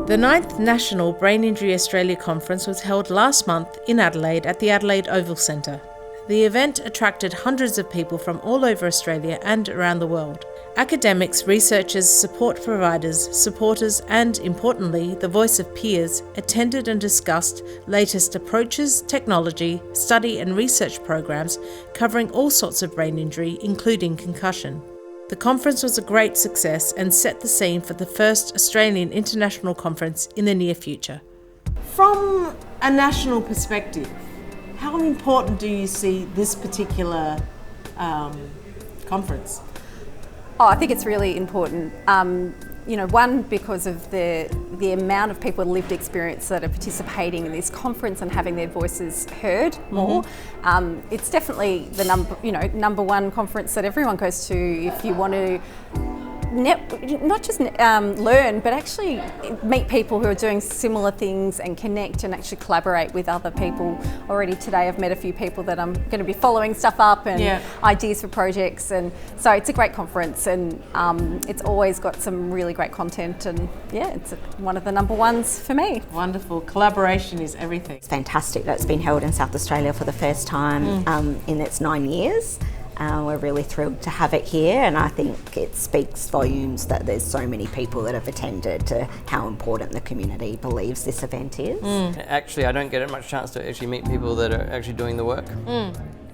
The 9th National Brain Injury Australia Conference was held last month in Adelaide at the Adelaide Oval Centre. The event attracted hundreds of people from all over Australia and around the world. Academics, researchers, support providers, supporters and, importantly, the voice of peers attended and discussed latest approaches, technology, study and research programs covering all sorts of brain injury, including concussion. The conference was a great success and set the scene for the first Australian International Conference in the near future. From a national perspective, how important do you see this particular conference? I think it's really important. One, because of the amount of people with lived experience that are participating in this conference and having their voices heard more. It's definitely the number one conference that everyone goes to if you want to not just learn, but actually meet people who are doing similar things and connect and actually collaborate with other people. Already today I've met a few people that I'm going to be following stuff up and ideas for projects, and so it's a great conference, and it's always got some really great content, and it's one of the number ones for me. Wonderful. Collaboration is everything. It's fantastic that it's been held in South Australia for the first time in its 9 years. We're really thrilled to have it here, and I think it speaks volumes that there's so many people that have attended to how important the community believes this event is. Actually, I don't get much chance to actually meet people that are actually doing the work.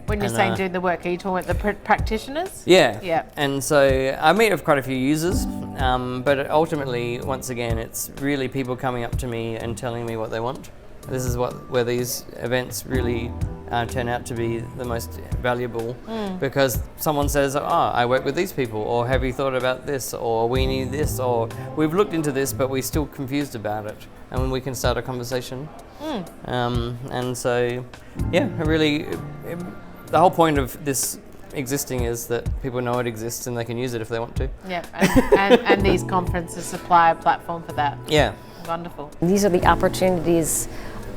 When you're saying doing the work, are you talking about the practitioners? Yeah. And so I meet with quite a few users, but ultimately, once again, it's really people coming up to me and telling me what they want. This is where these events really turn out to be the most valuable, because someone says, I work with these people, or have you thought about this, or we need this, or we've looked into this but we're still confused about it, and when we can start a conversation. And so the whole point of this existing is that people know it exists and they can use it if they want to. And these conferences supply a platform for that. Wonderful. These are the opportunities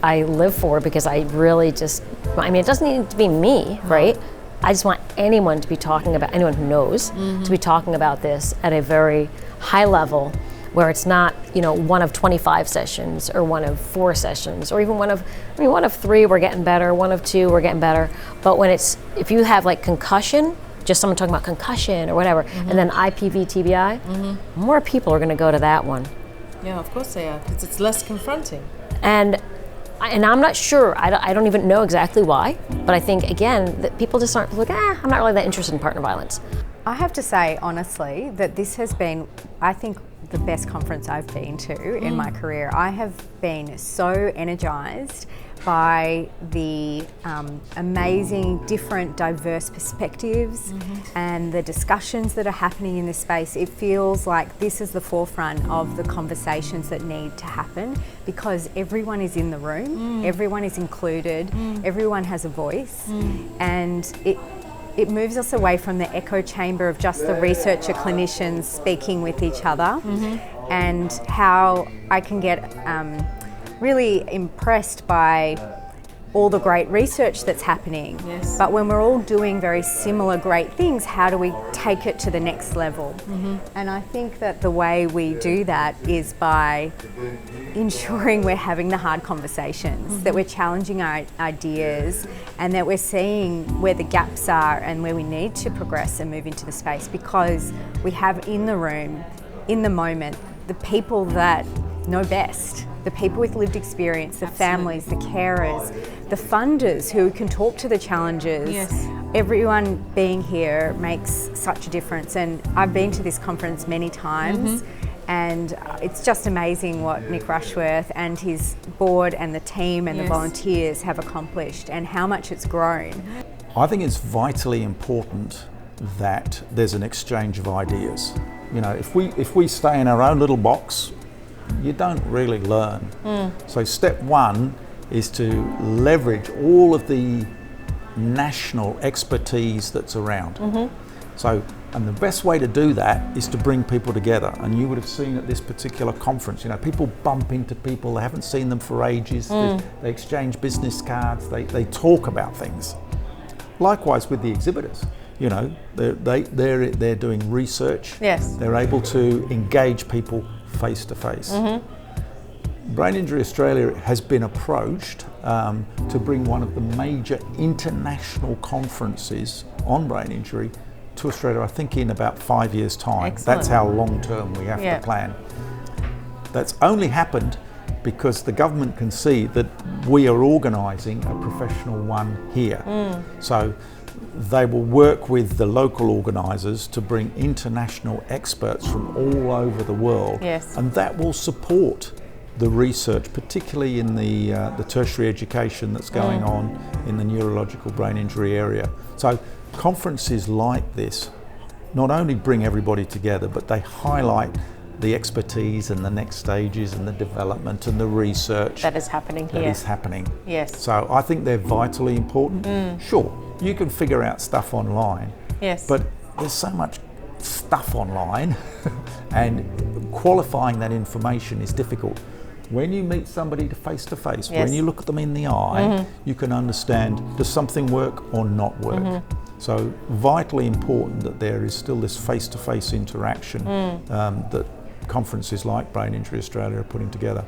I live for, because I really it doesn't need to be me, right? I just want anyone to be talking about, anyone who knows, to be talking about this at a very high level, where it's not, one of 25 sessions or one of 4 sessions, or even one of 3, we're getting better, one of 2, we're getting better. But if you have like concussion, just someone talking about concussion or whatever, and then IPV, TBI, more people are gonna go to that one. Yeah, of course they are, because it's less confronting. And I'm not sure, I don't even know exactly why, but I think, again, that people just aren't like, I'm not really that interested in partner violence. I have to say, honestly, that this has been, I think, the best conference I've been to in my career. I have been so energised by the amazing, different, diverse perspectives and the discussions that are happening in this space. It feels like this is the forefront of the conversations that need to happen, because everyone is in the room, everyone is included, everyone has a voice, and it moves us away from the echo chamber of just the researcher clinicians speaking with each other, and how I can get really impressed by all the great research that's happening. But when we're all doing very similar great things, how do we take it to the next level? And I think that the way we do that is by ensuring we're having the hard conversations, that we're challenging our ideas, and that we're seeing where the gaps are and where we need to progress and move into the space, because we have in the room, in the moment, the people that know best, the people with lived experience, the families, the carers, the funders who can talk to the challenges. Everyone being here makes such a difference, and I've been to this conference many times, and it's just amazing what Nick Rushworth and his board and the team and the volunteers have accomplished, and how much it's grown. I think it's vitally important that there's an exchange of ideas. If we stay in our own little box, you don't really learn. So step one is to leverage all of the national expertise that's around. And the best way to do that is to bring people together. And you would have seen at this particular conference, people bump into people, they haven't seen them for ages, they exchange business cards, they talk about things. Likewise with the exhibitors. They're doing research. They're able to engage people face to face. Brain Injury Australia has been approached to bring one of the major international conferences on brain injury to Australia, I think in about 5 years' time. Excellent. That's how long term we have Yeah. to plan. That's only happened because the government can see that we are organising a professional one here. So they will work with the local organisers to bring international experts from all over the world, Yes. and that will support the research, particularly in the tertiary education that's going on in the neurological brain injury area. So conferences like this not only bring everybody together, but they highlight the expertise and the next stages and the development and the research That is happening that here. is happening. Yes. So I think they're vitally important. Sure, you can figure out stuff online, Yes. but there's so much stuff online and qualifying that information is difficult. When you meet somebody face to face, Yes. when you look at them in the eye, you can understand, does something work or not work? So vitally important that there is still this face-to-face interaction that conferences like Brain Injury Australia are putting together.